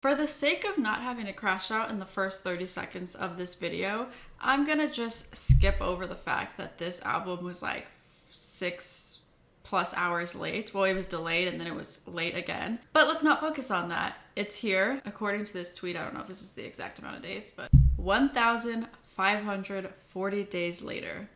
For the sake of not having to crash out in the first 30 seconds of this video, I'm gonna just skip over the fact that this album was like 6+ hours late. Well, it was delayed and then it was late again. But let's not focus on that. It's here, according to this tweet. I don't know if this is the exact amount of days, but 1,540 days later.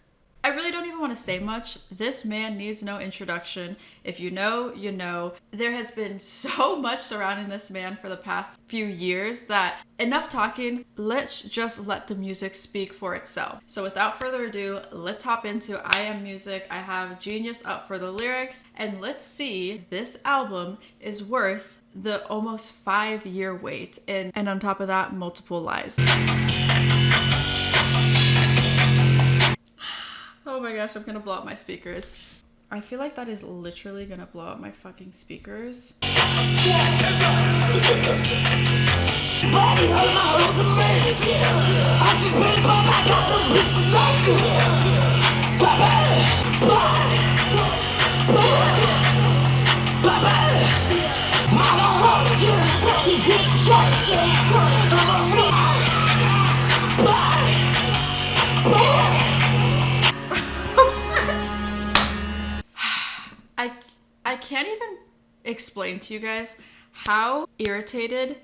I really don't even want to say much. This man needs no introduction. If you know, you know. There has been so much surrounding this man for the past few years that enough talking. Let's just let the music speak for itself. So without further ado, let's hop into I Am Music. I have Genius up for the lyrics, and let's see if this album is worth the almost 5-year wait. And on top of that, multiple lies. Oh my gosh, I'm gonna blow up my speakers. I feel like that is literally gonna blow up my fucking speakers. I can't even explain to you guys how irritated,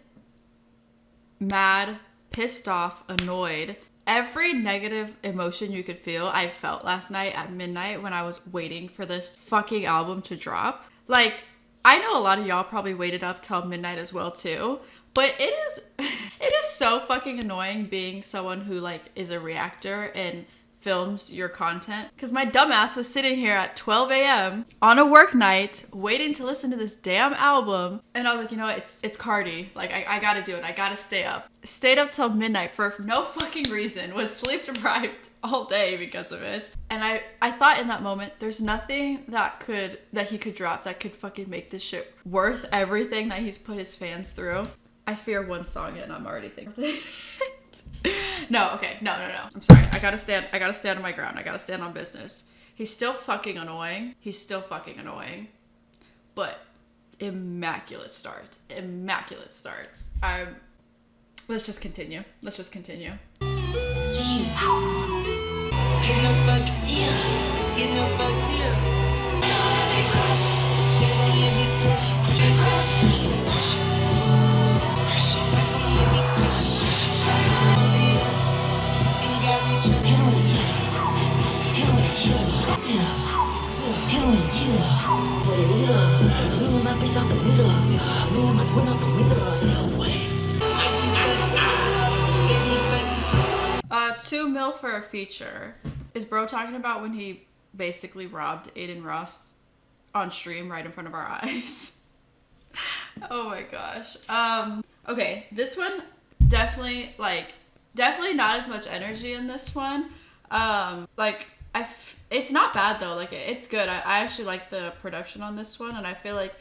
mad, pissed off, annoyed, every negative emotion you could feel I felt last night at midnight when I was waiting for this fucking album to drop. Like, I know a lot of y'all probably waited up till midnight as well too, but it is so fucking annoying being someone who like is a reactor and films your content, because my dumbass was sitting here at 12 a.m. on a work night waiting to listen to this damn album, and I was like, you know what, it's Carti, like I gotta do it, I gotta stay up. Stayed up till midnight for no fucking reason, was sleep deprived all day because of it. And I thought in that moment, there's nothing that he could drop that could fucking make this shit worth everything that he's put his fans through. I fear one song in, I'm already thinking No, okay, no. I'm sorry. I gotta stand on my ground. I gotta stand on business. He's still fucking annoying. But immaculate start. Let's just continue. $2 million for a feature. Is bro talking about when he basically robbed Aiden Ross on stream right in front of our eyes? Oh my gosh. Okay, this one definitely not as much energy in this one. It's not bad though. Like, it's good. I actually like the production on this one, and I feel like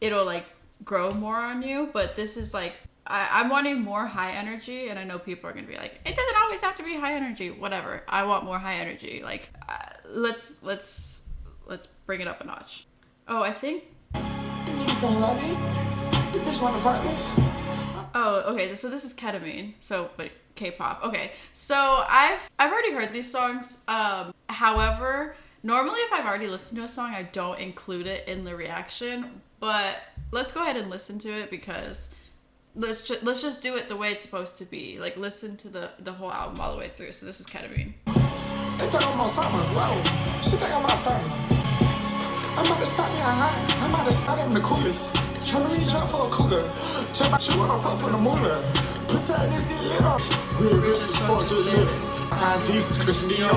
it'll like grow more on you. But this is like, I'm wanting more high energy, and I know people are gonna be like, it doesn't always have to be high energy. Whatever. I want more high energy. Like, let's bring it up a notch. Oh, I think. Oh, okay. So this is ketamine. So, but K-pop. Okay. So I've already heard these songs. However, normally if I've already listened to a song, I don't include it in the reaction. But let's go ahead and listen to it, because let's just do it the way it's supposed to be. Like, listen to the whole album all the way through. So this is ketamine. They thought I'm on something. Whoa, she think I'm on something. I'm about to stop me high. I'm about to start in the coolest. Tryna reach out for a cougar. Check my shit when I fuck for the moolah. Pussy out this get lit up. Real bitch is fuck just lit. Find Jesus, Christian Dior.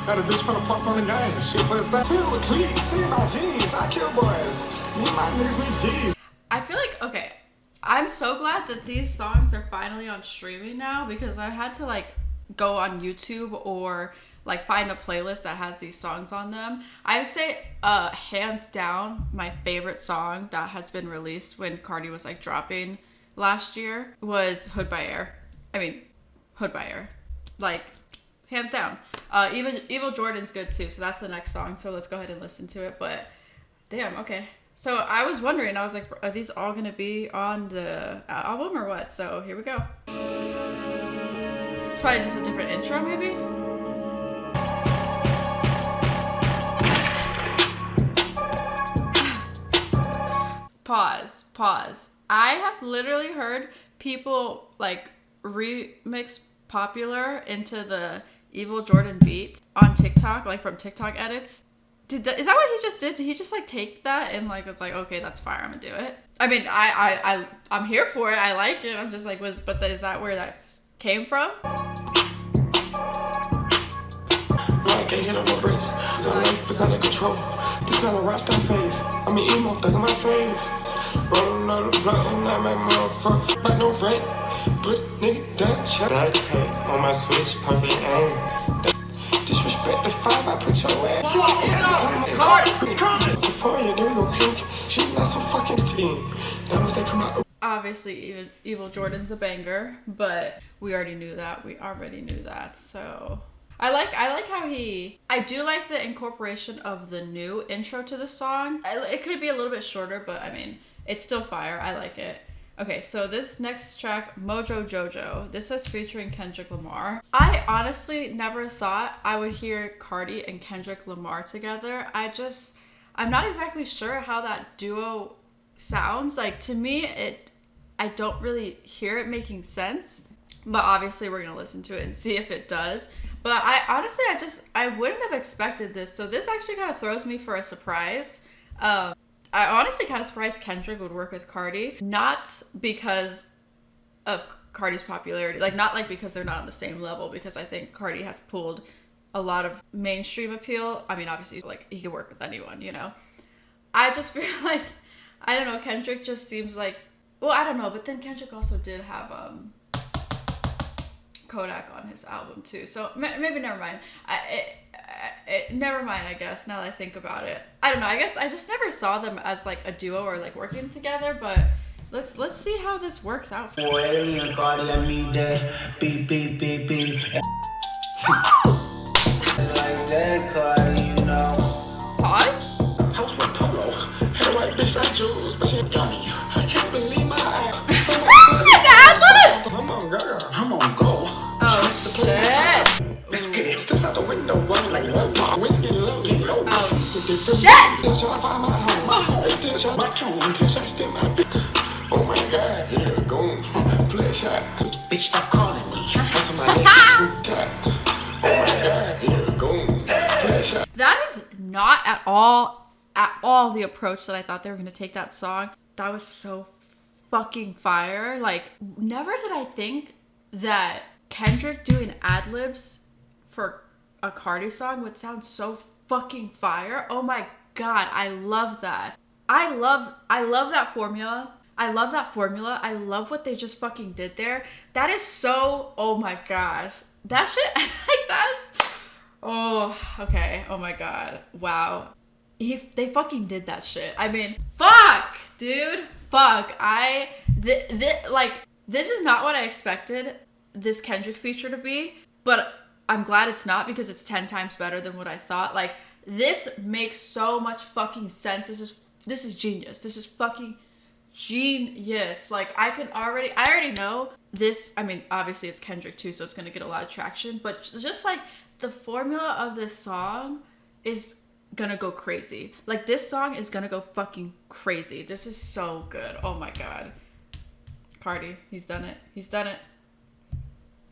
Got a bitch for the fuck on the game. Shit, but it's that filled with cleats. See my jeans. I kill boys. Me my niggas with G's. I feel like, okay, I'm so glad that these songs are finally on streaming now, because I had to like go on YouTube or like find a playlist that has these songs on them. I would say hands down my favorite song that has been released when Carti was like dropping last year was Hood by Air. Like, hands down. Even Evil Jordan's good too, so that's the next song, so let's go ahead and listen to it. But damn, okay, So I was wondering, I was like, are these all gonna be on the album or what? So here we go. Probably just a different intro, maybe? Pause. I have literally heard people like remix Popular into the Evil Jordan beat on TikTok, like from TikTok edits. Is that what he just did? Did he just like take that and like was like, okay, that's fire, I'm gonna do it? I mean, I'm here for it. I like it. I'm just like, is that where that came from? I can't hit on no brakes. The life is out of control. This not a rock face. I mean, emo, thug in my face. Rolling out the blunt and I make motherfuckers. But no rent. Put nigga down, shut that tape on my switch, perfect aim. Disrespect the 5, I put your ass. Euphoria, there we go, pink. She not so fucking team. That was they come out. Obviously, Evil Jordan's a banger, but we already knew that. So I like how I do like the incorporation of the new intro to the song. It could be a little bit shorter, but I mean, it's still fire. I like it. Okay, so this next track, Mojo Jojo, this is featuring Kendrick Lamar. I honestly never thought I would hear Carti and Kendrick Lamar together. I'm not exactly sure how that duo sounds. Like, to me, I don't really hear it making sense, but obviously we're gonna listen to it and see if it does. But I wouldn't have expected this, so this actually kind of throws me for a surprise. I honestly kind of surprised Kendrick would work with Carti, not because of Carti's popularity, like not like because they're not on the same level, because I think Carti has pulled a lot of mainstream appeal. I mean, obviously, like, he can work with anyone, you know. I just feel like, I don't know, Kendrick just seems like, well, I don't know, but then Kendrick also did have Kodak on his album too, so maybe never mind. Never mind, I guess, now that I think about it. I don't know, I guess I just never saw them as like a duo or like working together, but let's see how this works out for Pause? House with polo. Hair white bitch like Jules, but she got me. I can't believe my eyes. The ad-libs! I'm on go. I'm on go. Oh, shit. Still out the window, running like one bar. Whiskey low, low. Oh, Shit. shit. Still trying to find my home. Still trying my tone until I still my bitch. Oh my god, here it goes. Flash shot. Bitch, stop calling me. That's my name. Oh my god, here it goes. Flash shot. That is not at all the approach that I thought they were going to take that song. That was so fucking fire. Like, never did I think that Kendrick doing ad-libs for a Carti song would sound so fucking fire. Oh my god, I love that. I love that formula. I love what they just fucking did there. That is so, oh my gosh. That shit, like, that's, oh, okay. Oh my god. Wow. They fucking did that shit. I mean, fuck, dude. Fuck. This is not what I expected this Kendrick feature to be, but I'm glad it's not, because it's 10 times better than what I thought. Like, this makes so much fucking sense. This is genius. This is fucking genius. Like, I already know this. I mean, obviously it's Kendrick too, so it's gonna get a lot of traction, but just like the formula of this song is gonna go crazy. Like, this song is gonna go fucking crazy. This is so good. Oh my god. Carti, he's done it.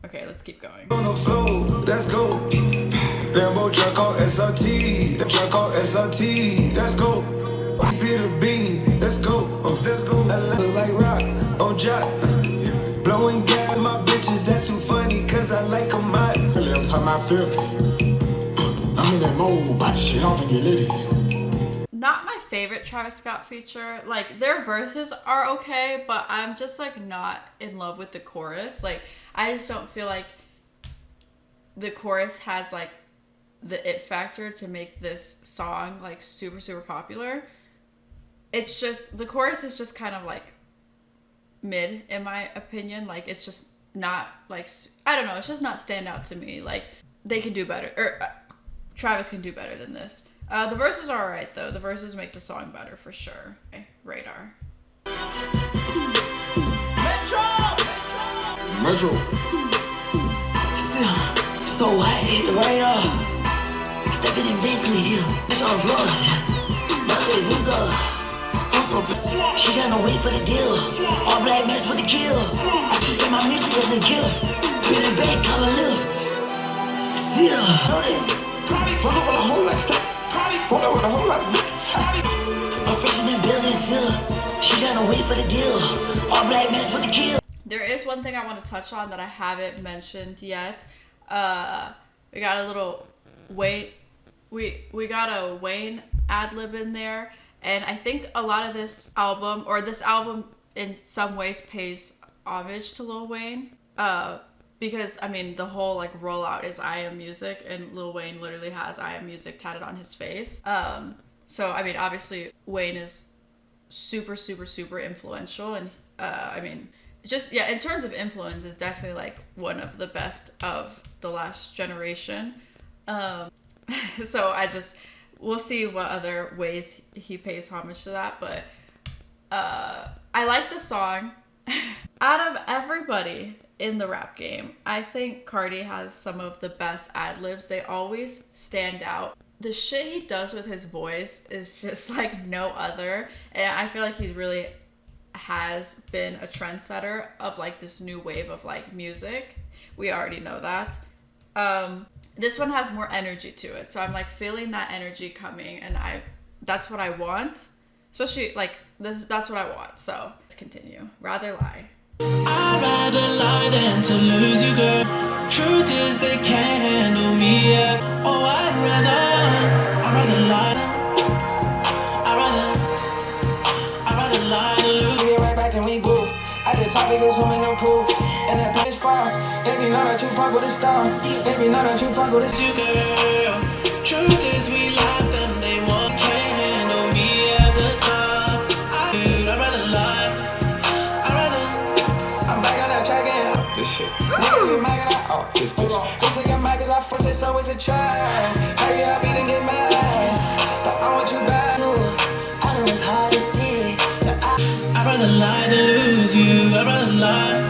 Okay, let's keep going. On the floor, let's go. Lambo truck on SRT, the truck on SRT, let's go. Peter Bean, let's go. Let's go. I look like rock, oh jack. Blowing gas, my bitches, that's too funny, cause I like them hot. Really, I'm talking about filthy. I'm in that mode, about to shit off and get litty. Not my favorite Travis Scott feature. Like, their verses are okay, but I'm just like not in love with the chorus. Like, I just don't feel like the chorus has like the it factor to make this song like super, super popular. It's just, the chorus is just kind of like mid in my opinion. Like, it's just not like, I don't know, it's just not stand out to me. Like, they can do better, or Travis can do better than this. The verses are alright though. The verses make the song better for sure. Okay, Radar. Metro. So I hit the radar. Stepping in Bentley Hill. It's on Florida. Nothing loser. She trying to wait for the deal. All black mess with the kill. I just said my music was a gift. Been a bad color live. Still. Pull up with a whole lot of stacks. Pull up with a whole lot of mix. I'm fresh in the building still. She trying to wait for the deal. All black mess with the kill. There is one thing I want to touch on that I haven't mentioned yet. We got a little Wayne. We got a Wayne ad lib in there, and I think a lot of this album in some ways pays homage to Lil Wayne. Because I mean the whole like rollout is I Am Music, and Lil Wayne literally has I Am Music tatted on his face. So I mean obviously Wayne is super influential, and I mean just yeah, in terms of influence is definitely like one of the best of the last generation. So we'll see what other ways he pays homage to that, but I like the song. Out of everybody in the rap game, I think Carti has some of the best ad libs. They always stand out. The shit he does with his voice is just like no other, and I feel like he really has been a trendsetter of like this new wave of like music. We already know that. This one has more energy to it, so I'm like feeling that energy coming, and that's what I want, especially like this. That's what I want. So let's continue. Rather lie. I'd rather lie than to lose you, girl. Truth is they can't handle me yet. Oh, I'd rather lie. I'd rather lie than lose. We get right back and we boo. I did top because women no proof. And that bitch far. Baby, know that you fuck with a star. Baby, know that you fuck with a you, girl. Truth is we lie, them they want. Can't handle me at the top. I'd rather lie. I'm back on that track and This shit. niggas be making out. Oh, this bitch. This nigga mad cause I force it, so it's a try. Hurry up, eat and get mad. But I want you back. I know it's hard to see. I'd rather lie than lose you. I'd rather lie.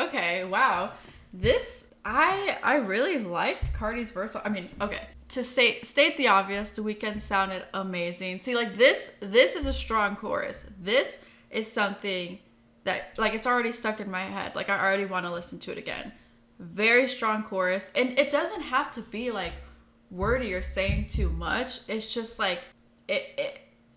Okay, wow. This, I really liked Carti's verse. I mean, okay, to state the obvious, The Weeknd sounded amazing. See, like this is a strong chorus. This is something that, like, it's already stuck in my head. Like, I already want to listen to it again. Very strong chorus. And it doesn't have to be, like, wordy or saying too much. It's just, like,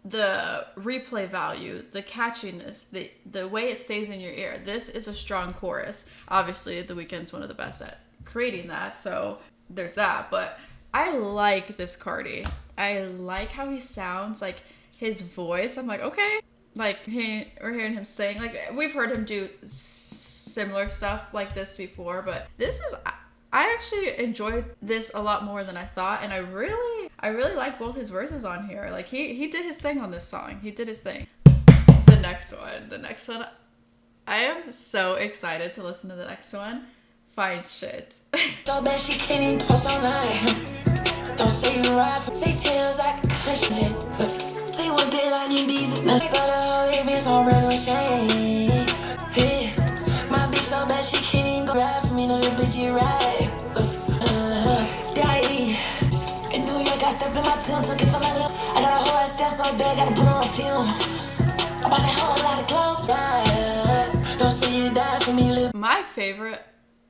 the replay value, the catchiness, the way it stays in your ear. This is a strong chorus. Obviously, The Weeknd's one of the best at creating that, so there's that. But I like this Carti. I like how he sounds, like his voice. I'm like, okay, like we're hearing him sing. Like we've heard him do similar stuff like this before, but this is. I actually enjoyed this a lot more than I thought, and I really like both his verses on here. Like he did his thing on this song. He did his thing. The next one, I am so excited to listen to the next one. Fine shit. So bad she can't even post online. Don't say you right, say tails, I can cushion it. Say one day I need busy. Now she got a whole events on real shame. Hey, my bitch so bad she can't even go ride for me, no little bitch you right. In New York, I stepped in my tongue, so for my love. I got a whole ass stats so bad, gotta put on a film. I bought a whole lot of clothes, right? Don't say you die for me, little. My favorite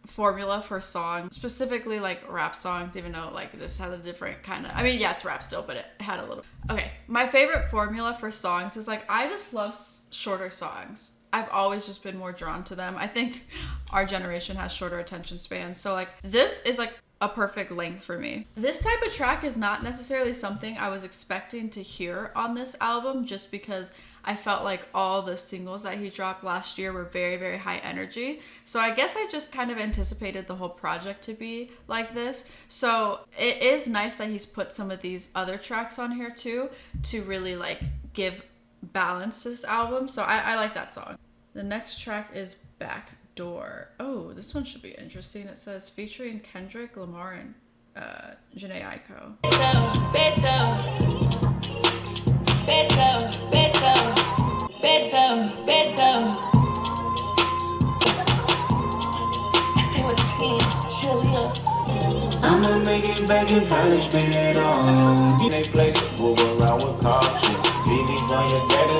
formula for songs, specifically like rap songs, even though like this has a different kind of, I mean, yeah, it's rap still, but it had a little. Okay, my favorite formula for songs is like, I just love shorter songs. I've always just been more drawn to them. I think our generation has shorter attention spans. So like this is like a perfect length for me. This type of track is not necessarily something I was expecting to hear on this album, just because I felt like all the singles that he dropped last year were very, very high energy. So I guess I just kind of anticipated the whole project to be like this. So it is nice that he's put some of these other tracks on here too, to really like give balance to this album. So I like that song. The next track is Backdoor. Oh, this one should be interesting. It says featuring Kendrick Lamar and Janae Aiko. I'ma make it back in college, spend it on. They play to move around with Carti. BB's on your data.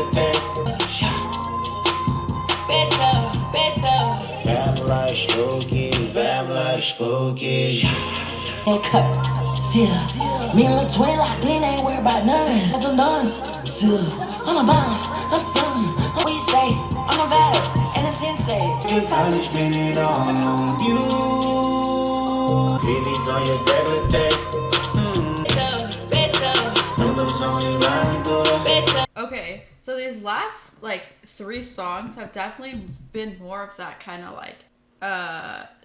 Fam like spooky. And cut, yeah. Me and Lil Twin locked in, ain't worried about nothing. As I'm done, I'm a bomb, I'm something. What you say? I'm a vibe, and a sensei. In college, spend it on you. BB's on your data. Numbers only line good. Okay, so these last like 3 songs have definitely been more of that kind of like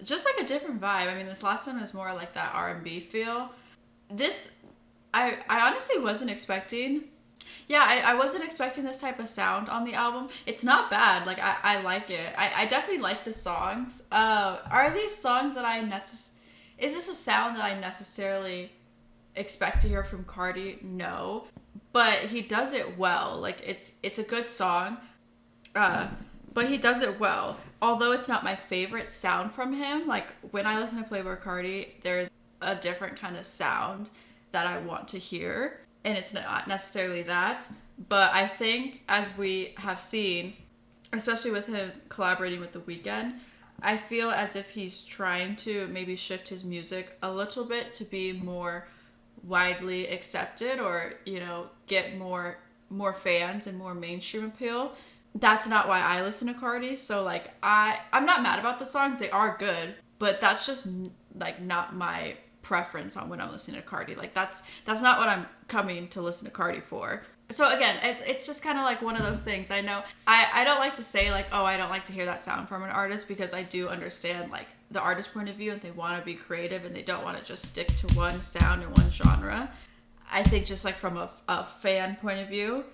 just like a different vibe. I mean, this last one was more like that R&B feel. This I honestly wasn't expecting. Yeah, I wasn't expecting this type of sound on the album. It's not bad. Like I like it. I definitely like the songs. Are these songs that is this a sound that I necessarily expect to hear from Carti? No, but he does it well. Like it's a good song, but he does it well. Although it's not my favorite sound from him, like when I listen to Playboi Carti, there's a different kind of sound that I want to hear, and it's not necessarily that. But I think, as we have seen, especially with him collaborating with The Weeknd, I feel as if he's trying to maybe shift his music a little bit to be more widely accepted, or get more fans and more mainstream appeal. That's not why I listen to Carti. So like I'm not mad about the songs. They are good, but that's just like not my preference on when I'm listening to Carti. Like that's not what I'm coming to listen to Carti for. So again, it's just kind of like one of those things. I know I don't like to say like, oh, I don't like to hear that sound from an artist, because I do understand like the artist's point of view, and they want to be creative and they don't want to just stick to one sound and one genre. I think just like from a fan point of view,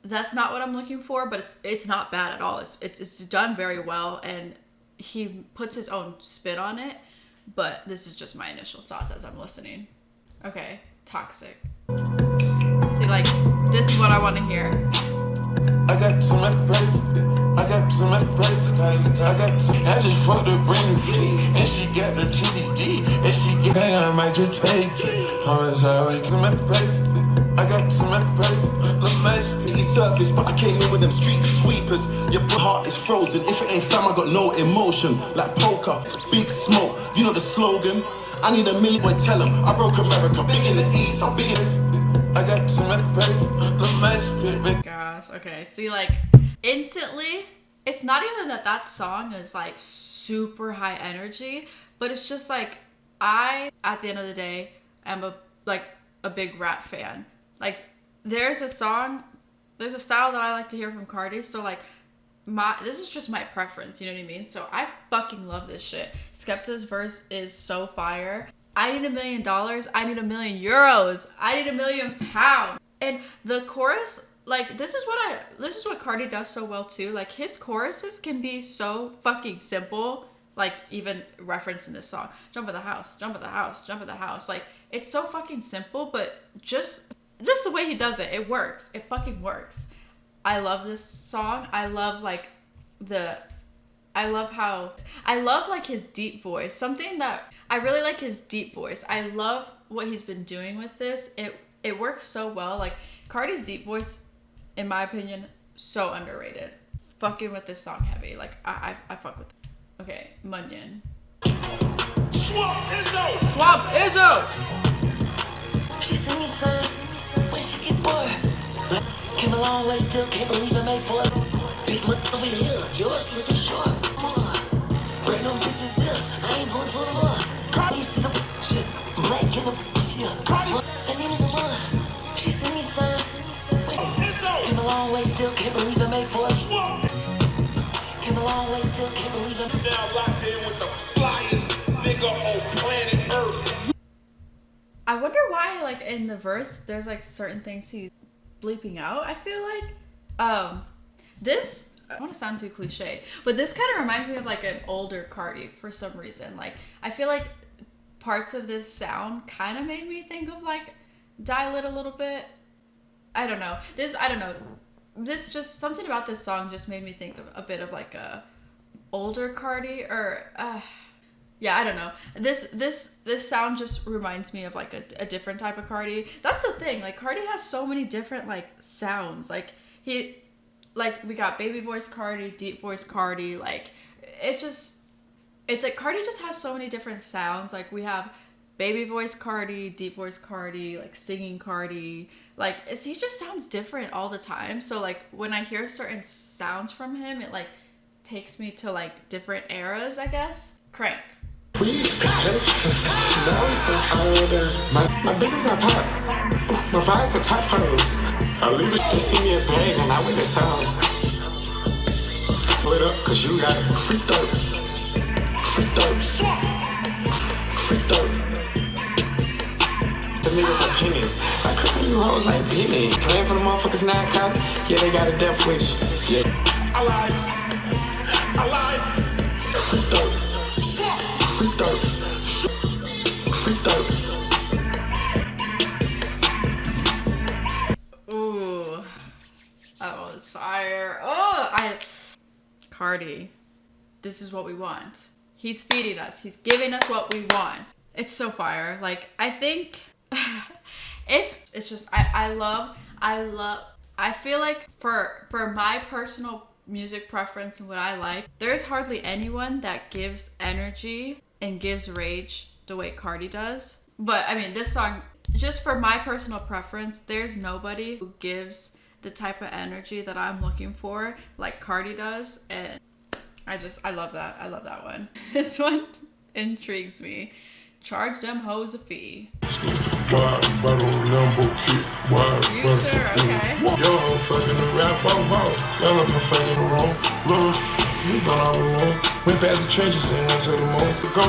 that's not what I'm looking for, but it's not bad at all. It's done very well, and he puts his own spin on it. But this is just my initial thoughts as I'm listening. Okay, Toxic. See, like, this is what I want to hear. I got some at the break. I got some at the break. I got some. I just fucked her brain free, and she got her titties deep, and she get. Hey, I might just take it. I'm sorry, come at the break. I got some at the break. Look nice, pretty surface, but I came in with them street sweepers. Your heart is frozen. If it ain't fam, I got no emotion. Like poker, it's big smoke. You know the slogan. I need $1 million. Boy, tell him I broke America. Big in the east, I'm big in the. I got some at the break. Look nice, pretty. Gosh, okay. See, like, instantly, it's not even that song is like super high energy, but it's just like at the end of the day, am a big rap fan. Like, there's a style that I like to hear from Carti, so like this is just my preference, you know what I mean? So I fucking love this shit. Skepta's verse is so fire. I need $1 million. I need €1 million. I need £1 million. And the chorus, like, this is what Carti does so well too. Like, his choruses can be so fucking simple. Like, even referencing this song, jump at the house, jump at the house, jump at the house. Like, it's so fucking simple, but just the way he does it, it works. It fucking works. I love this song. I love like his deep voice. Something that I really like, his deep voice. I love what he's been doing with this. It works so well. Like, Carti's deep voice, in my opinion, so underrated. Fucking with this song heavy. Like, I fuck with it. Okay, Munyon. Swamp Izzo! She sing me son when she get bored. Came a long way, still can't believe I made for it. Big look over here, yours looking short. Bring them bitches here, I ain't going to the bar. You see the shit, black in the shit. Her name is Amanda. She sing me son. Came a long way, still can't believe I made for it. Came a long way, still can't believe I made for it. Now locked in with the flyest nigga on planet Earth. I wonder why, like, in the verse, there's like certain things he's bleeping out. I feel like this, I don't want to sound too cliche, but this kind of reminds me of like an older Carti for some reason. Like, I feel like parts of this sound kind of made me think of like Die Lit a little bit. I don't know. This just something about this song just made me think of a bit of like a older Carti or yeah, I don't know. This sound just reminds me of like a different type of Carti. That's the thing. Like Carti has so many different like sounds. Like we got baby voice Carti, deep voice Carti. Like it's like Carti just has so many different sounds. Like we have baby voice Carti, deep voice Carti, like singing Carti. Like he just sounds different all the time. So like when I hear certain sounds from him, it like takes me to like different eras, I guess. Crank. My business are pop. My vibes are top photos. I leave it to see me a bag and I with the sound. Split up cause you got it. Freaked out. Freaked out. Freaked out. The niggas opinions. I cook you hoes like Billy. Playing for the motherfuckers now, cop. Yeah, they got a death wish. Yeah. I lied. Freaked out. Freaked out. Freaked out. Ooh. That was fire. Carti. This is what we want. He's feeding us. He's giving us what we want. It's so fire. Like, I think if it's just I feel like for my personal music preference and what I like, there's hardly anyone that gives energy and gives rage the way Carti does. But I mean, this song, just for my personal preference, there's nobody who gives the type of energy that I'm looking for like Carti does, and I love that. I love that one. This one intrigues me. Charge them hoes a fee. You sir, okay. Yo, fucking the rap, y'all up fucking wrong. We got all alone. Went past the trenches and went to the moon. Go.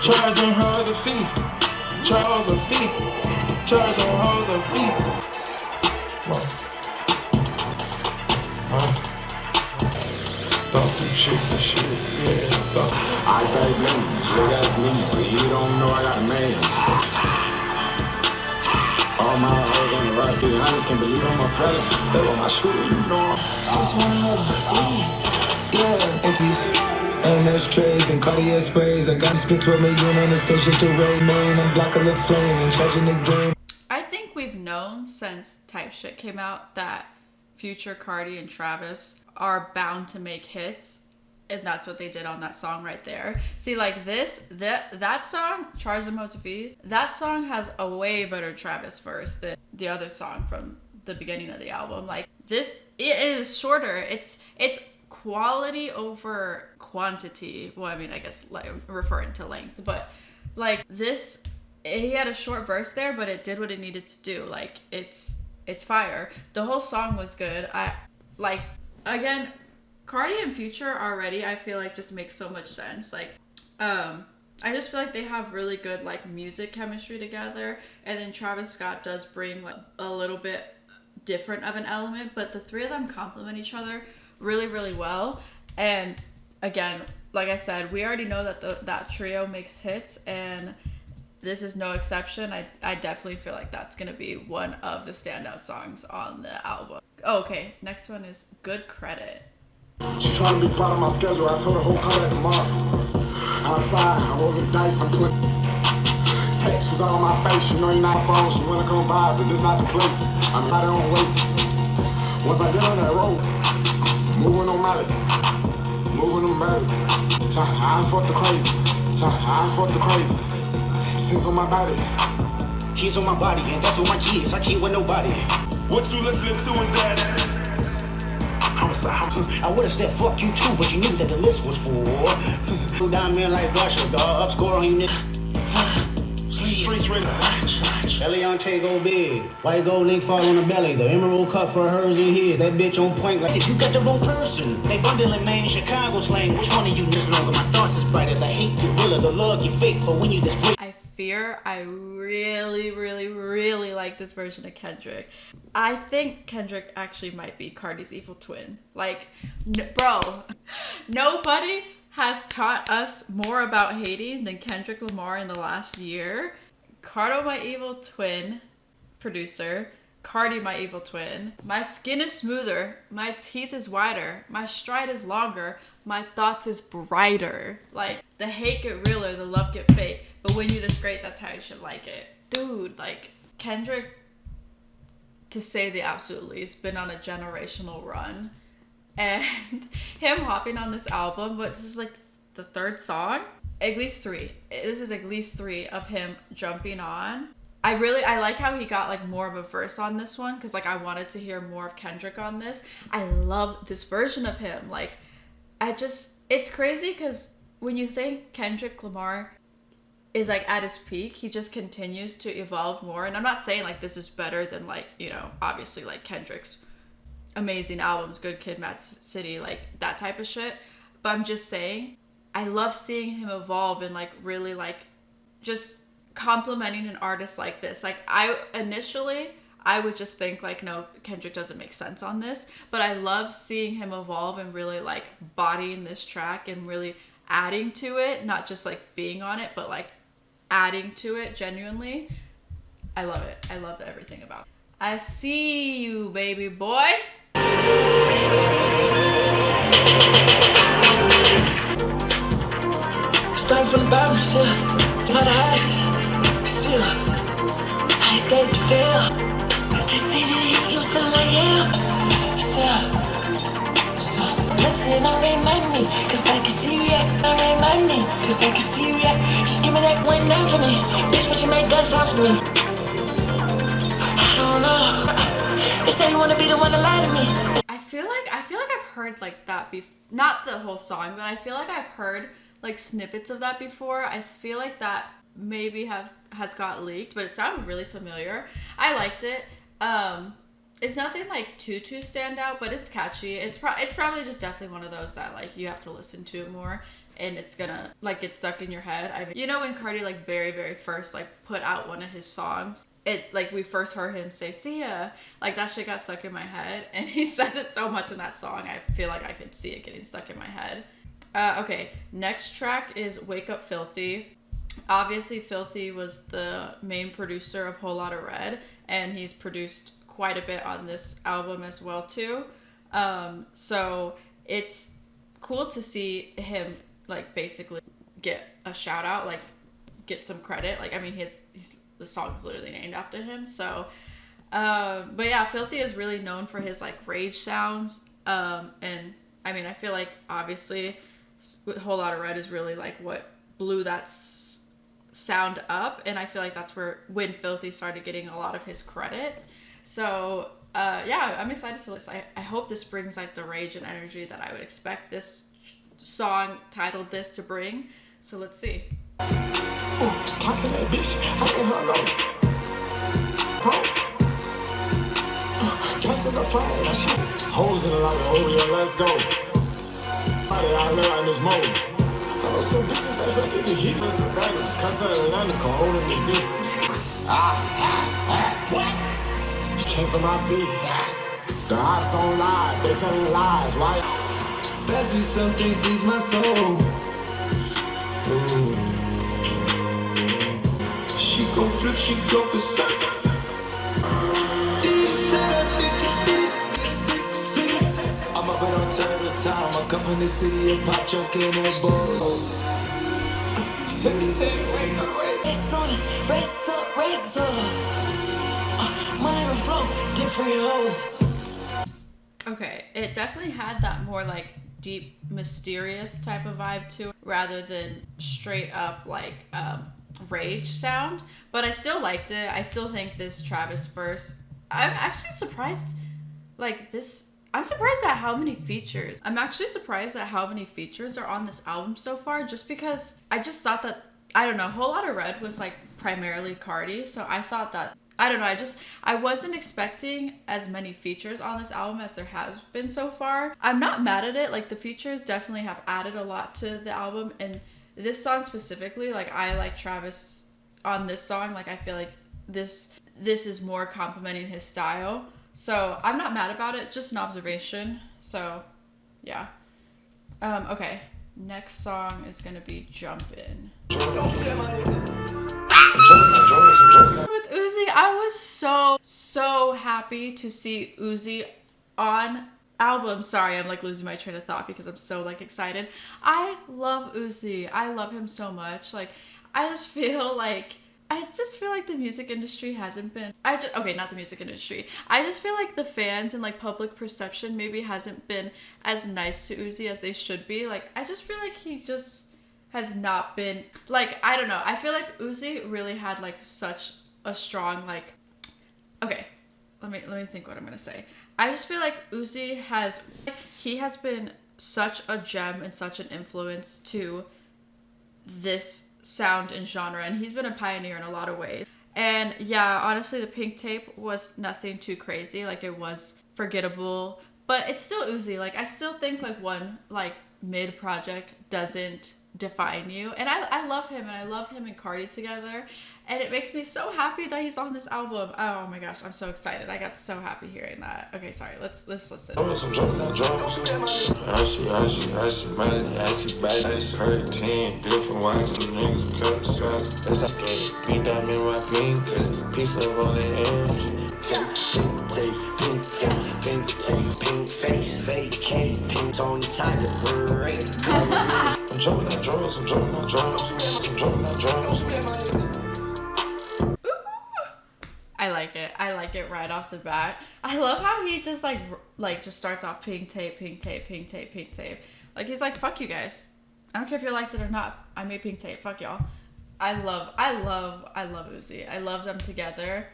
Charge them hoes a fee. Charge a fee. Charge them hoes a fee. Don't do shit, yeah. I stay bling, that's me, but you don't know I got a man. All my hoes on the right, be honest, can't believe I'm a fella. Still on my shooter, you know. Just one of the fleas, yeah. Empties, and ashtrays and Cartier sprays. I got to spit 12 million on the stage just to raid main and block a little flame and charging the game. I think we've known since Type Shit came out that Future, Carti, and Travis are bound to make hits, and that's what they did on that song right there. See, like that song, Charge Them Hoes a Fee, that song has a way better Travis verse than the other song from the beginning of the album. Like this, it is shorter. It's quality over quantity. Well, I mean, I guess like referring to length, but like this, he had a short verse there, but it did what it needed to do. Like it's fire. The whole song was good. Again, Carti and Future already, I feel like just makes so much sense. Like, I just feel like they have really good like music chemistry together, and then Travis Scott does bring like a little bit different of an element, but the three of them complement each other really, really well. And again, like I said, we already know that that trio makes hits, and this is no exception. I definitely feel like that's gonna be one of the standout songs on the album. Okay, next one is Good Credit. She trying to be part of my schedule. I told her whole come back tomorrow. Outside, I roll the dice, I'm putting text was all on my face. You know you're not a phone. She wanna come by, but this not the place. I'm out there on wait. Once I get on that road, moving on Molly, moving on murders. I fuck the crazy. I fuck the crazy. Sins on my body. Keys on my body, and that's on my kids. I can't with nobody. What you listening to is that? I would've said fuck you too, but you knew that the list was for. Go down man like Russia, dog. Up score on you niggas. Streets ready. Eliante go big. White gold link fall on the belly. The emerald cut for hers and his. That bitch on point like if you got the wrong person. They bundling man, Chicago slang. Which one of you is longer? My thoughts is bright as I hate you, real the love you fake. But when you display, I really, really, really like this version of Kendrick. I think Kendrick actually might be Carti's evil twin. Like, bro, nobody has taught us more about hating than Kendrick Lamar in the last year. Cardo, my evil twin, producer. Carti, my evil twin. My skin is smoother. My teeth is wider. My stride is longer. My thoughts is brighter. Like, the hate get realer, the love get fake. But when you this great, that's how you should like it. Dude, like, Kendrick, to say the absolute least, been on a generational run. And him hopping on this album, but this is like the third song? At least three. This is at least three of him jumping on. I like how he got like more of a verse on this one, because like I wanted to hear more of Kendrick on this. I love this version of him. Like, it's crazy because when you think Kendrick Lamar is like at his peak, he just continues to evolve more. And I'm not saying like this is better than like, you know, obviously like Kendrick's amazing albums, Good Kid, Mad City, like that type of shit. But I'm just saying, I love seeing him evolve and like really like just complimenting an artist like this. Like, I would just think like, no, Kendrick doesn't make sense on this, but I love seeing him evolve and really like bodying this track and really adding to it, not just like being on it, but like adding to it genuinely. I love it. I love everything about it. I see you, baby boy. Starting from the bottom, still to my eyes, still I escaped the fear. Just see that you was feeling like so listen, I remind me, cause I can see you, yeah. I remind me, cause I can see you, yeah. Just give me that one night for me, bitch, what you make that sound for me. I don't know. They say you wanna be the one to lie to me. I feel like I've heard like that before. Not the whole song, but I feel like I've heard like snippets of that before. I feel like that maybe has got leaked, but it sounded really familiar. I liked it. It's nothing like too stand out, but it's catchy. It's probably just definitely one of those that like you have to listen to it more and it's gonna like get stuck in your head. I mean, you know, when Carti like very first like put out one of his songs, it like we first heard him say "see ya," like that shit got stuck in my head, and he says it so much in that song. I feel like I could see it getting stuck in my head. Okay, next track is Wake Up Filthy. Obviously, Filthy was the main producer of Whole Lotta Red, and he's produced quite a bit on this album as well too. So it's cool to see him like basically get a shout out, like get some credit. Like, I mean, the song is literally named after him. So, but yeah, Filthy is really known for his like rage sounds. And I mean, I feel like obviously Whole Lotta Red is really like what blew that sound up, and I feel like that's when Filthy started getting a lot of his credit. So yeah, I'm excited to listen. I hope this brings like the rage and energy that I would expect this song titled this to bring. So let's see. Talking that bitch, I ain't her alone. Cancel the fire, that shit. Hoes in the lobby, oh yeah, let's go. Body out there in this mode. I know some bitches I feel like they heat us in Vegas. Cause of Atlanta, can hold him his dick. What? Came from my feet. The ops on live, they telling lies. Why? Pass me something, ease my soul. Ooh. She gon' flip, she go berserk. I'm up and on turn the time. I come from the city of pop junk and that ball. Race up. Money and flow, different hoes. Okay, it definitely had that more like deep, mysterious type of vibe to it, rather than straight up like rage sound. But I still liked it. I still think this Travis verse, I'm actually surprised like this. I'm surprised at how many features. I'm actually surprised at how many features are on this album so far, just because I just thought that, I don't know, Whole Lotta Red was like primarily Carti, so I thought that, I don't know, I wasn't expecting as many features on this album as there has been so far. I'm not mad at it. Like, the features definitely have added a lot to the album, and this song specifically, like, I like Travis on this song. Like, I feel like this is more complimenting his style. So I'm not mad about it, just an observation. So yeah. Okay, Next song is gonna be Jumpin'. With Uzi, I was so happy to see Uzi on album. Sorry, I'm like losing my train of thought because I'm so like excited. I love Uzi. I love him so much. Like, I just feel like the music industry hasn't been, okay, not the music industry. I just feel like the fans and like public perception maybe hasn't been as nice to Uzi as they should be. Like, I just feel like he just has not been, like, I don't know. I feel like Uzi really had like such a strong, like, okay, let me think what I'm gonna say. I just feel like Uzi has, like, he has been such a gem and such an influence to this sound and genre, and he's been a pioneer in a lot of ways. And yeah, honestly, the Pink Tape was nothing too crazy. Like, it was forgettable, but it's still Uzi. Like, I still think like one like mid project doesn't define you, and I love him, and I love him and Carti together, and it makes me so happy that he's on this album. Oh my gosh, I'm so excited. I got so happy hearing that. Okay, sorry, let's listen. I see bad, 10 different wives, niggas cut the size. That's like a pink diamond, my pink, piece of on the edge. Pink face, vacate, pink Tony Tiger, right? I'm jumping on drums. I like it right off the bat. I love how he just like just starts off Pink Tape. Like, he's like, fuck you guys. I don't care if you liked it or not. I made Pink Tape. Fuck y'all. I love Uzi. I love them together.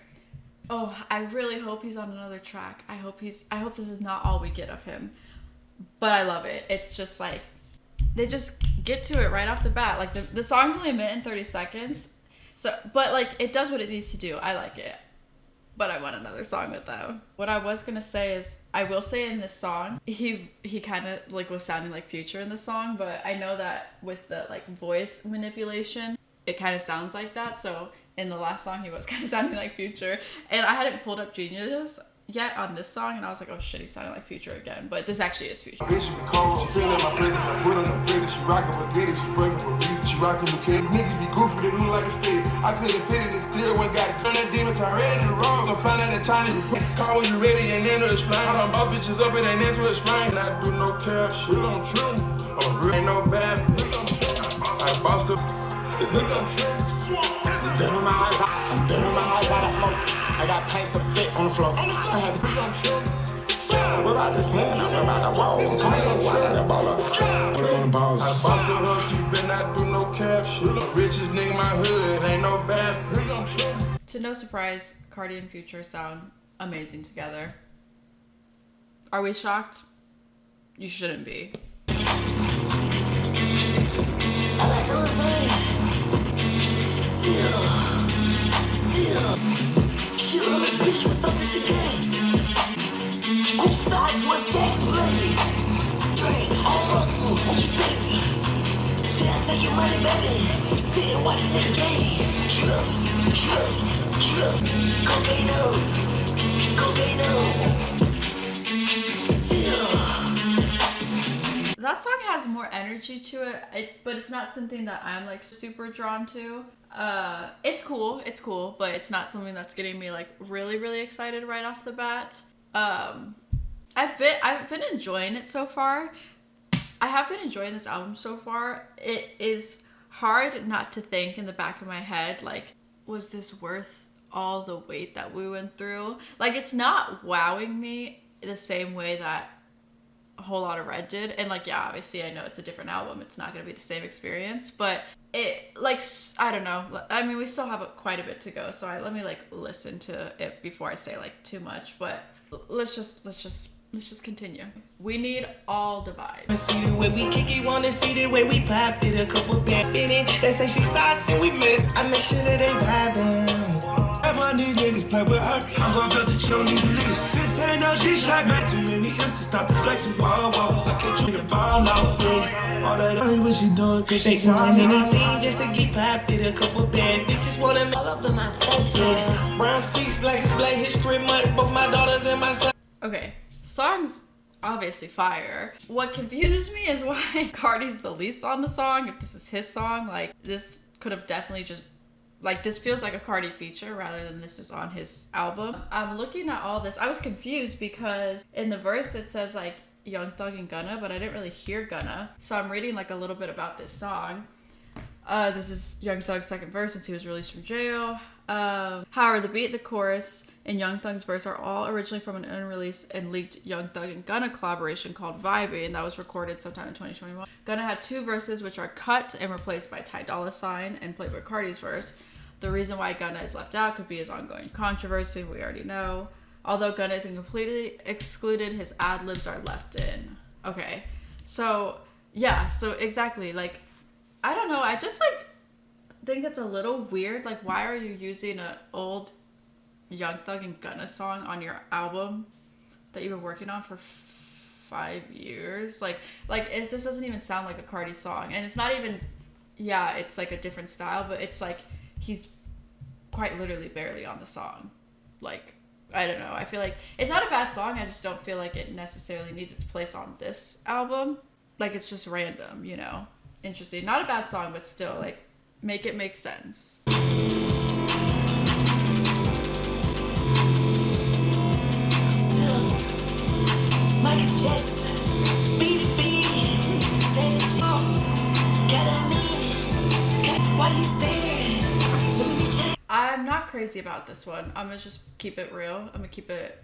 Oh, I really hope he's on another track. I hope this is not all we get of him. But I love it. It's just like, they just get to it right off the bat. Like, the song's only a minute and 30 seconds. So, but like, it does what it needs to do. I like it. But I want another song with them. What I was gonna say is, I will say in this song, he kind of like was sounding like Future in the song, but I know that with the like voice manipulation, it kind of sounds like that. So in the last song, he was kind of sounding like Future, and I hadn't pulled up Genius yet on this song, and I was like, oh shit, he's sounding like Future again. But this actually is Future. She rockin' with kids, niggas be goofy, they look like a fit. I couldn't fit it, it's still one got it. Turn that demon time ready to roll. Gonna find out that Chinese call when you ready, ain't into explain. All them boss bitches up, it ain't into explain. I do no care, shit on true. Ain't no bad. I bossed up. I'm done with my eyes out of smoke. I got pints of fit on the floor. I had to sit on shit. What about this hand? I'm about to roll. I'm coming on the ball up. Put it on the balls. I bossed up her, she better not do no cap shit. Richest nigga in my hood, ain't no bad. To no surprise, Carti and Future sound amazing together. Are we shocked? You shouldn't be. I like to you look a bitch with something to gain. Which side was that play? Drink, all muscle, on your baby. Did I take your money, baby? Sit and watch the game. Drugs. Cocaine. That song has more energy to it, but it's not something that I'm like super drawn to. It's cool, but it's not something that's getting me like really, really excited right off the bat. I've been enjoying it so far. I have been enjoying this album so far. It is hard not to think in the back of my head, like, was this worth all the wait that we went through? Like, it's not wowing me the same way that A Whole Lot of Red did. And like, yeah, obviously I know it's a different album. It's not going to be the same experience, but it, like, I don't know. I mean, we still have quite a bit to go. So let me like listen to it before I say like too much, but let's just continue. We need all the vibes. See the way we kick it, wanna see the way we pop it. A couple bad in it. They say she sauce and we met. I make sure that they vibing. I'm on these niggas play with her. I'm gon' cut the chill, need the niggas. This ain't no G-Shock, man. Too many to stop the flexing, wow. I can't treat the ball out, yeah. All that money, what she doing, cause she doing anything just to get popped it. A couple bad bitches wanna make all up in my face, yeah. Brown seats like Black History Month. Both my daughters and my son. Okay, songs obviously fire. What confuses me is why Carti's the least on the song. If this is his song, like, this could have definitely just, like, this feels like a Carti feature rather than this is on his album. I'm looking at all this. I was confused because in the verse it says, like, Young Thug and Gunna, but I didn't really hear Gunna. So I'm reading, like, a little bit about this song. This is Young Thug's second verse since he was released from jail. However, the beat, the chorus, and Young Thug's verse are all originally from an unreleased and leaked Young Thug and Gunna collaboration called Vibey, and that was recorded sometime in 2021. Gunna had 2 verses which are cut and replaced by Ty Dolla $ign and Playboi Carti's verse. The reason why Gunna is left out could be his ongoing controversy, we already know. Although Gunna isn't completely excluded, his ad-libs are left in. Okay, so, yeah, so exactly, like, I don't know, I just, like, think it's a little weird. Like, why are you using an old Young Thug and Gunna song on your album that you've been working on for 5 years? Like it just doesn't even sound like a Carti song. And it's not even, yeah, it's like a different style, but it's like he's quite literally barely on the song. Like, I don't know. I feel like it's not a bad song. I just don't feel like it necessarily needs its place on this album. Like, it's just random, you know? Interesting. Not a bad song, but still, like, make it make sense. I'm not crazy about this one. I'm gonna just keep it real. I'm gonna keep it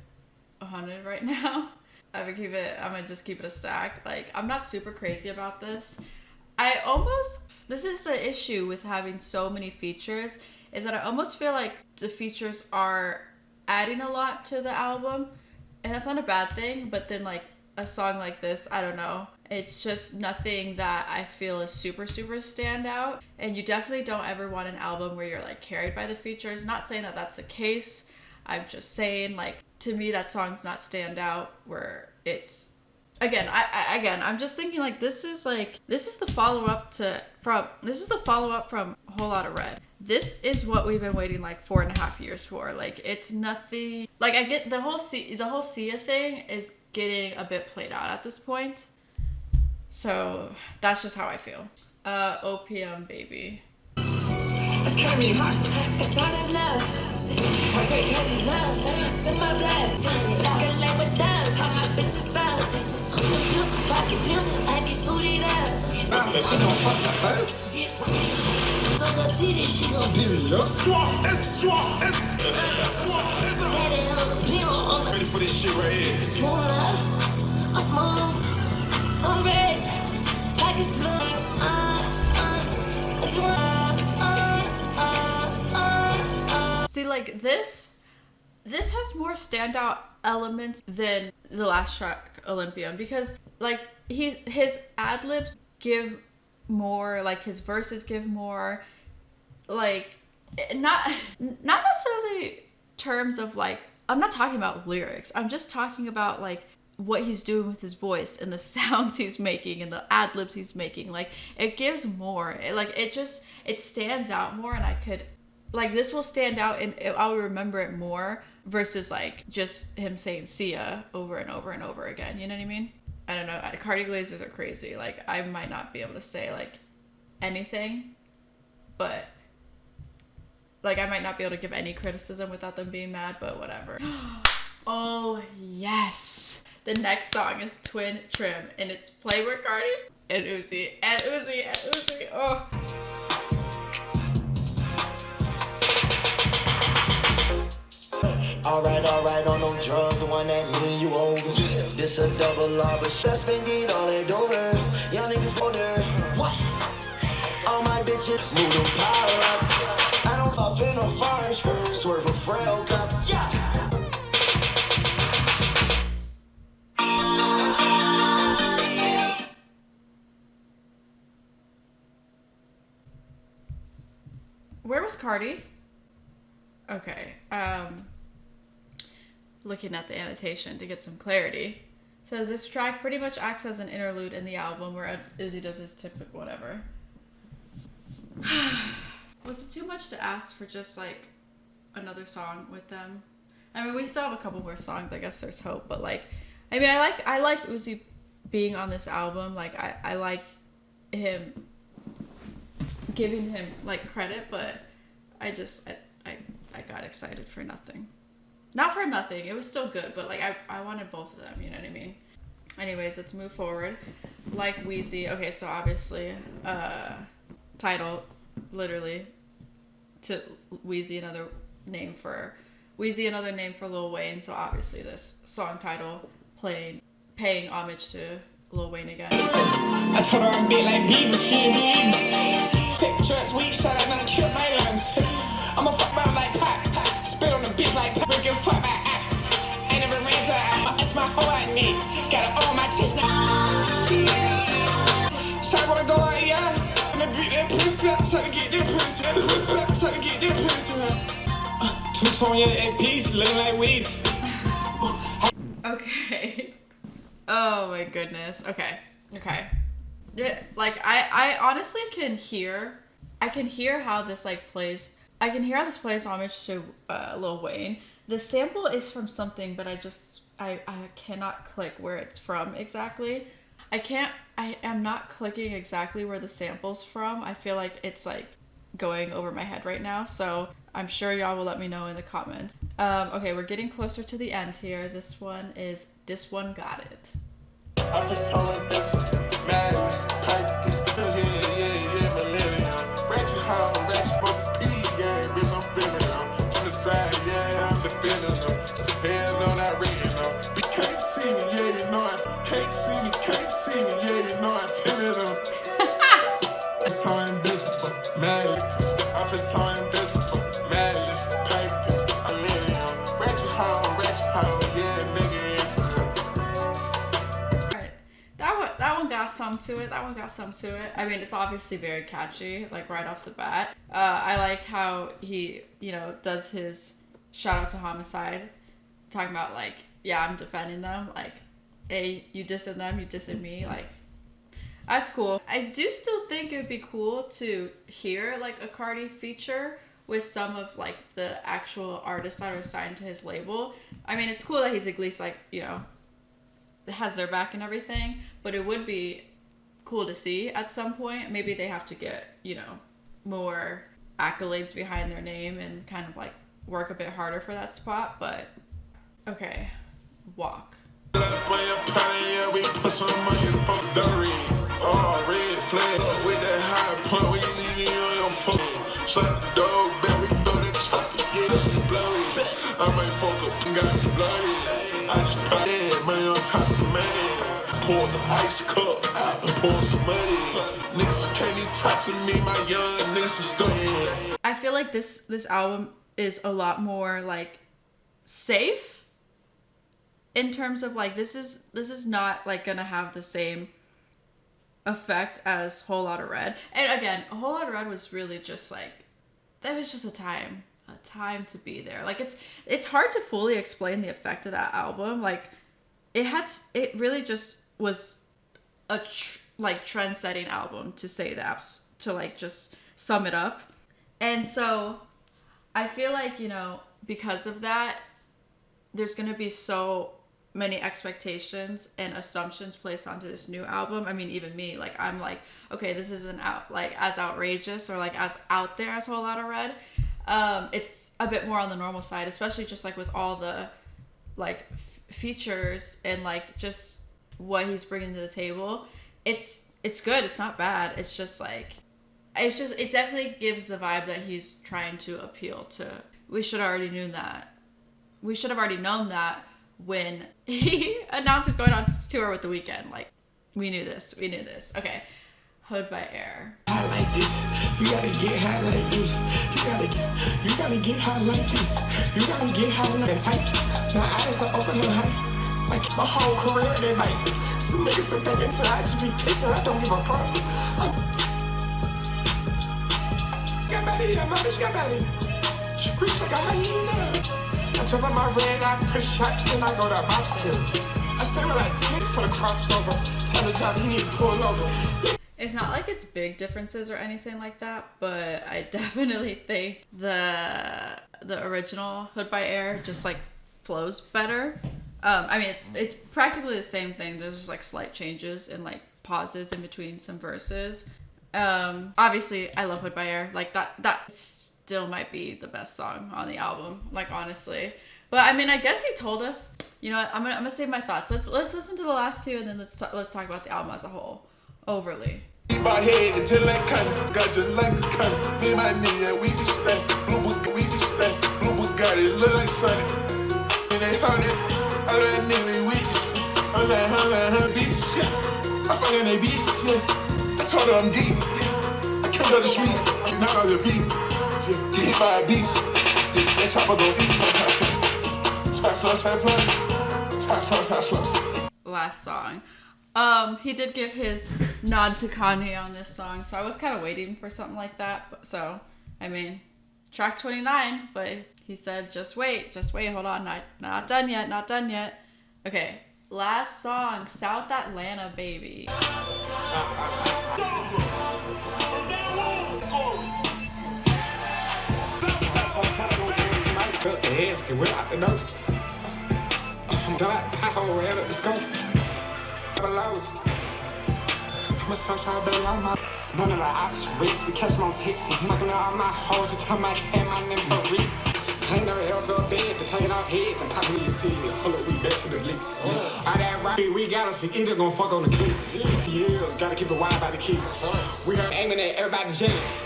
100 right now. I'm gonna just keep it a stack. Like, I'm not super crazy about this. This is the issue with having so many features, is that I almost feel like the features are adding a lot to the album, and that's not a bad thing, but then, like, a song like this, I don't know, it's just nothing that I feel is super, super standout. And you definitely don't ever want an album where you're, like, carried by the features. Not saying that that's the case, I'm just saying, like, to me that song's not standout, where it's, Again, I'm just thinking, like, this is the follow-up from Whole Lotta Red. This is what we've been waiting, like, 4.5 years for. Like, it's nothing, like, I get the whole Sia thing is getting a bit played out at this point. So that's just how I feel. OPM Baby. It's killing me hot. It's not enough. I say heavy love. In my blood. Like a lake with doves. How my bitches bounce. Pocket pimp. I be suited up. She gon' fuck my face. So the titty, she gon' Baby, look. Ready for this shit right here. smooth up. I'm smooth. I'm red. Pockets blue. See, like, this has more standout elements than the last track, Olympian, because, like, his ad-libs give more, like, his verses give more, like, not necessarily terms of, like, I'm not talking about lyrics, I'm just talking about, like, what he's doing with his voice and the sounds he's making and the ad-libs he's making. Like, it gives more, it stands out more, and I could, like, this will stand out and I'll remember it more versus, like, just him saying Sia over and over and over again, you know what I mean? I don't know, Carti Glazers are crazy. Like, I might not be able to say, like, anything, but, like, I might not be able to give any criticism without them being mad, but whatever. Oh, yes. The next song is Twin Trim, and it's Playboi Carti and Uzi. Oh. Alright, on them drugs, the one that lean you over. This a double R, but should spend it all at Dover. Young niggas older. What? All my bitches move them power ups. I don't fuck in no foreign swerve a frail cup. Yeah. Where was Carti? Okay, looking at the annotation to get some clarity. So this track pretty much acts as an interlude in the album where Uzi does his typical whatever. Was it too much to ask for just, like, another song with them? I mean, we still have a couple more songs, I guess there's hope, but, like, I mean, I like Uzi being on this album. Like, I like him giving him like credit, but I got excited for nothing. Not for nothing. It was still good, but like I wanted both of them. You know what I mean? Anyways, let's move forward. Like Weezy. Okay, so obviously, title, literally, to Weezy, another name for Lil Wayne. So obviously, this song title paying homage to Lil Wayne again. I told her I'm big like B machine. Take drugs, weed, shut up, and kill my lungs. I'ma fuck around like pop. Spit on the bitch like pop. Give fuck my ass. Ain't never ran to her. That's my whole I need. Got it on my chest now. Shot wanna go out, yeah. I'm gonna beat that pussy up. Tryna get that pussy up. Tryna get that pussy up. Two-tone, yeah, APs, looking like weeds. Okay. Oh my goodness. Okay. Yeah, like I honestly can hear how this like plays. I can hear how this plays homage to Lil Wayne. The sample is from something, but I cannot click where it's from exactly. I am not clicking exactly where the sample's from. I feel like it's like going over my head right now, so I'm sure y'all will let me know in the comments. Okay, we're getting closer to the end here. This one got it. That one got some to it. I mean, it's obviously very catchy, like right off the bat. I like how he, does his shout out to Homicide, talking about like, yeah, I'm defending them. Like, hey, you dissing them, you dissing me. Like, that's cool. I do still think it would be cool to hear like a Carti feature with some of like the actual artists that are signed to his label. I mean, it's cool that he's at least like, has their back and everything, but it would be cool to see at some point. Maybe they have to get, more accolades behind their name and kind of like work a bit harder for that spot, but okay. Walk. Pour the ice cup out and pour some money. Niggas can't even talk to me, my young niggas is stuck. I feel like this album is a lot more like safe in terms of like this is not like gonna have the same effect as Whole Lotta Red. And again, A Whole Lotta Red was really just like, that was just a time to be there. Like it's hard to fully explain the effect of that album. Like it really just was a trend-setting album, to say that, to like just sum it up. And so I feel like, because of that, there's going to be so many expectations and assumptions placed onto this new album. I mean, even me, like, I'm like, okay, this isn't as outrageous or like as out there as Whole Lotta Red. It's a bit more on the normal side, especially just like with all the like features and like just what he's bringing to the table. It's good. It's not bad. It's just like, it definitely gives the vibe that he's trying to appeal to. We should have already known that. We should have already known that when he announced he's going on tour with The Weeknd. Like, we knew this. Okay. Hood by Air. High like this, you gotta get high like this. You gotta get high like this. You gotta get high like this. My eyes are open and high. Like my whole career, they like some niggas are thinking so I just be kissing. I don't give a fuck. Got body, got body, got body. Screech like a hyena. I jump on my red, I push shot, then I go to Boston. I stay with like 10 for the crossover. Tell the driver you need to pull over. It's not like it's big differences or anything like that, but I definitely think the original Hood by Air just like flows better. I mean, it's practically the same thing. There's just like slight changes and like pauses in between some verses. Obviously, I love Hood by Air. Like that still might be the best song on the album. Like honestly, but I mean, I guess he told us. You know what? I'm gonna save my thoughts. Let's listen to the last two and then let's talk about the album as a whole. Overly. My head just like cotton, got just like a cotton. Me and my nigga, we just stand. We just stand. Blue Bugatti, look like Sunny. And they hundreds, I let nigga, we just. I was like, her bitch, shit. I fucking they bitch, shit. I told her I'm deep. I killed her the street, and now I'm the beat. Get hit by a beast. That chopper gon' eat. Top flow. Last song. He did give his nod to Kanye on this song, so I was kind of waiting for something like that. But, so, I mean, track 29, but he said, just wait, hold on, not done yet. Okay, last song, South Atlanta, baby. I'm a sunshine bill on my. None of the ops race, we catch them on Texas. Knocking out my hoes, you tell my cat, my name Maurice. I ain't never ever felt bad for taking off heads and popping these seeds. Pull up, we back to the licks. All that right, we got us, she either gonna fuck on the kid. Yeah, gotta keep it wide by the kid. We heard aiming at everybody jealous.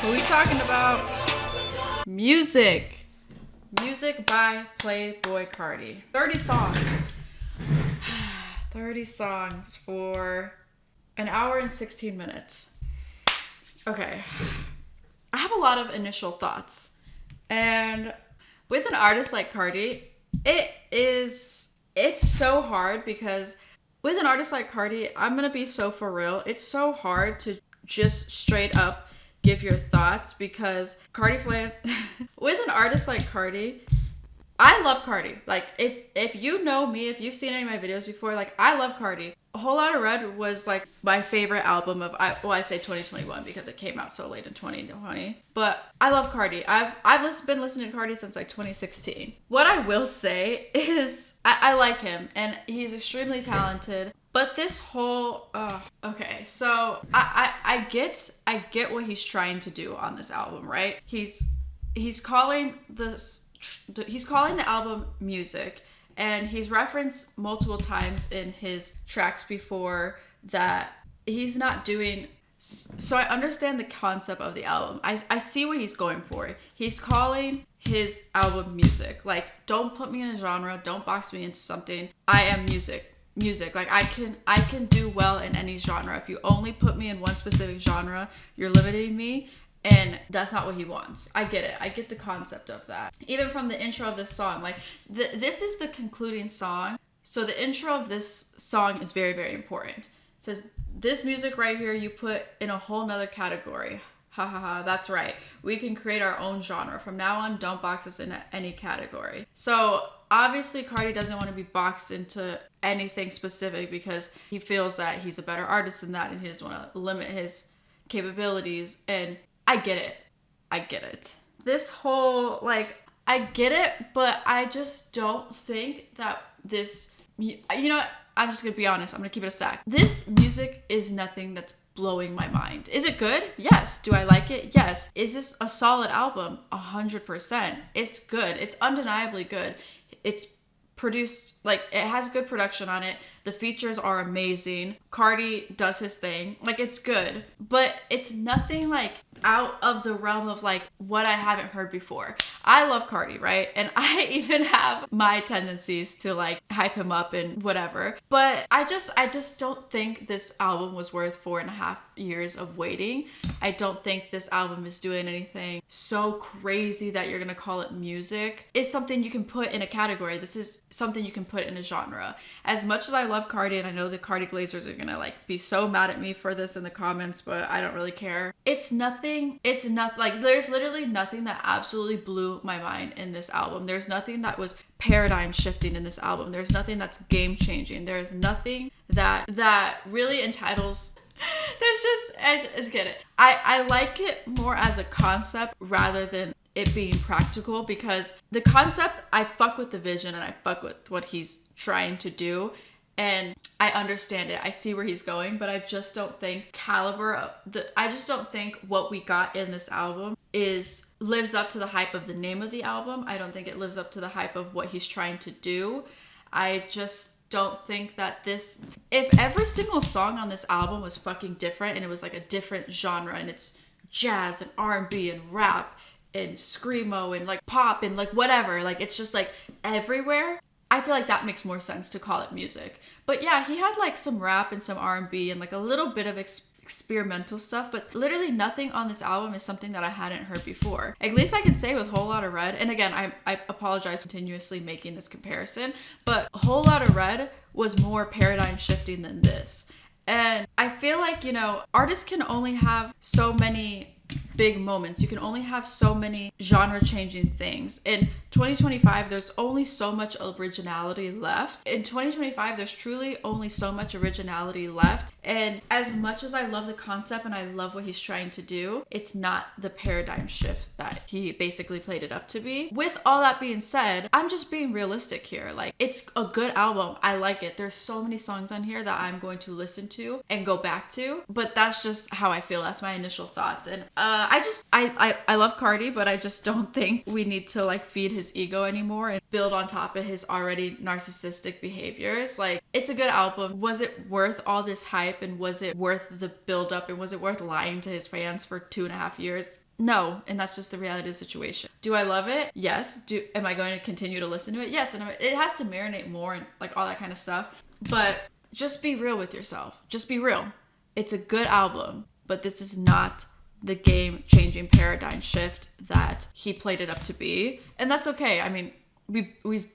Who we talking about? Music by Playboi Carti. 30 songs. 30 songs for an hour and 16 minutes. Okay. I have a lot of initial thoughts. And with an artist like Carti, it's so hard because with an artist like Carti, I'm going to be so for real. It's so hard to just straight up give your thoughts because with an artist like Carti, I love Carti. Like, if you know me, if you've seen any of my videos before, like, I love Carti. A Whole Lotta Red was, like, my favorite album of, I say 2021 because it came out so late in 2020. But I love Carti. I've been listening to Carti since, like, 2016. What I will say is I like him, and he's extremely talented. But this whole, okay, so I get what he's trying to do on this album, right? He's calling the album music, and he's referenced multiple times in his tracks before that he's not doing. So I understand the concept of the album. I see what he's going for. He's calling his album music. Like, don't put me in a genre. Don't box me into something. I am music. Like, I can do well in any genre. If you only put me in one specific genre, you're limiting me. And that's not what he wants. I get it. I get the concept of that. Even from the intro of this song, like, this is the concluding song. So the intro of this song is very, very important. It says, this music right here, you put in a whole nother category. Ha ha ha, that's right. We can create our own genre. From now on, don't box us into any category. So obviously, Carti doesn't want to be boxed into anything specific because he feels that he's a better artist than that and he doesn't want to limit his capabilities. And I get it. This whole, like, I get it, but I just don't think that this, you know what? I'm just going to be honest. I'm going to keep it a stack. This music is nothing that's blowing my mind. Is it good? Yes. Do I like it? Yes. Is this a solid album? 100%. It's good. It's undeniably good. It's produced, like, it has good production on it. The features are amazing. Carti does his thing. Like, it's good. But it's nothing, like, out of the realm of, like, what I haven't heard before. I love Carti, right? And I even have my tendencies to, like, hype him up and whatever. But I just don't think this album was worth 4.5 years of waiting. I don't think this album is doing anything so crazy that you're gonna call it music. It's something you can put in a category. This is something you can put in a genre. As much as I love Carti, and I know the Carti Glazers are gonna, like, be so mad at me for this in the comments, but I don't really care. It's not, like, there's literally nothing that absolutely blew my mind in this album. There's nothing that was paradigm shifting in this album. There's nothing that's game changing. There's nothing that really entitles. I just get it. I like it more as a concept rather than it being practical, because the concept, I fuck with the vision and I fuck with what he's trying to do. And I understand it. I see where he's going, but I just don't think I just don't think what we got in this album lives up to the hype of the name of the album. I don't think it lives up to the hype of what he's trying to do. I just don't think that if every single song on this album was fucking different and it was like a different genre and it's jazz and R&B and rap and screamo and like pop and like whatever, like it's just like everywhere, I feel like that makes more sense to call it music. But yeah, he had like some rap and some R&B and like a little bit of experimental stuff, but literally nothing on this album is something that I hadn't heard before. At least I can say with Whole Lotta Red, and again, I apologize for continuously making this comparison, but Whole Lotta Red was more paradigm shifting than this. And I feel like, you know, artists can only have so many big moments. You can only have so many genre changing things. In 2025, there's only so much originality left. In 2025, there's truly only so much originality left. And as much as I love the concept and I love what he's trying to do, it's not the paradigm shift that he basically played it up to be. With all that being said, I'm just being realistic here. Like, it's a good album. I like it. There's so many songs on here that I'm going to listen to and go back to, but that's just how I feel. That's my initial thoughts. And I love Carti, but I just don't think we need to like feed his ego anymore and build on top of his already narcissistic behaviors. Like, it's a good album. Was it worth all this hype, and was it worth the build up, and was it worth lying to his fans for 2.5 years? No, and that's just the reality of the situation. Do I love it? Yes. Am I going to continue to listen to it? Yes, and it has to marinate more and like all that kind of stuff. But just be real with yourself. Just be real. It's a good album, but this is not the game-changing paradigm shift that he played it up to be, and that's okay. I mean, we've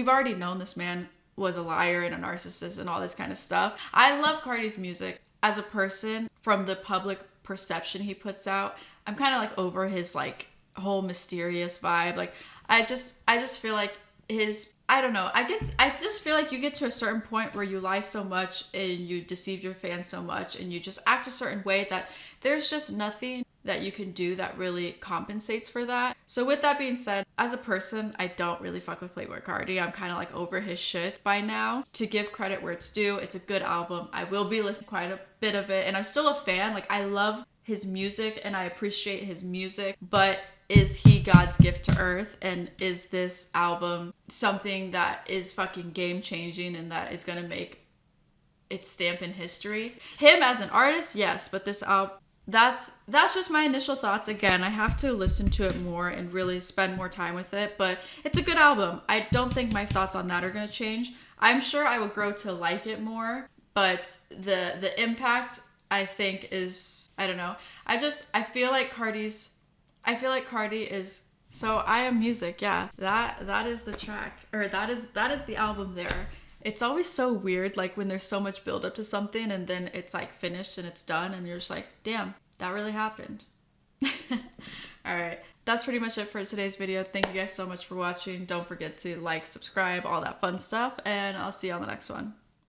already known this man was a liar and a narcissist and all this kind of stuff. I love Carti's music as a person. From the public perception he puts out, I'm kind of like over his like whole mysterious vibe. Like, I just feel like I don't know. I just feel like you get to a certain point where you lie so much and you deceive your fans so much and you just act a certain way that there's just nothing that you can do that really compensates for that. So with that being said, as a person, I don't really fuck with Playboi Carti. I'm kind of like over his shit by now. To give credit where it's due, it's a good album. I will be listening quite a bit of it, and I'm still a fan. Like, I love his music and I appreciate his music, but is he God's gift to earth? And is this album something that is fucking game changing and that is gonna make its stamp in history? Him as an artist, yes, but this album, that's just my initial thoughts. Again, I have to listen to it more and really spend more time with it, but it's a good album. I don't think my thoughts on that are gonna change. I'm sure I would grow to like it more, but the impact, I think, is, I don't know. I feel like Carti is, so I Am Music, yeah. That is the track, or that is the album there. It's always so weird, like when there's so much build up to something and then it's like finished and it's done and you're just like, damn, that really happened. All right, that's pretty much it for today's video. Thank you guys so much for watching. Don't forget to like, subscribe, all that fun stuff, and I'll see you on the next one.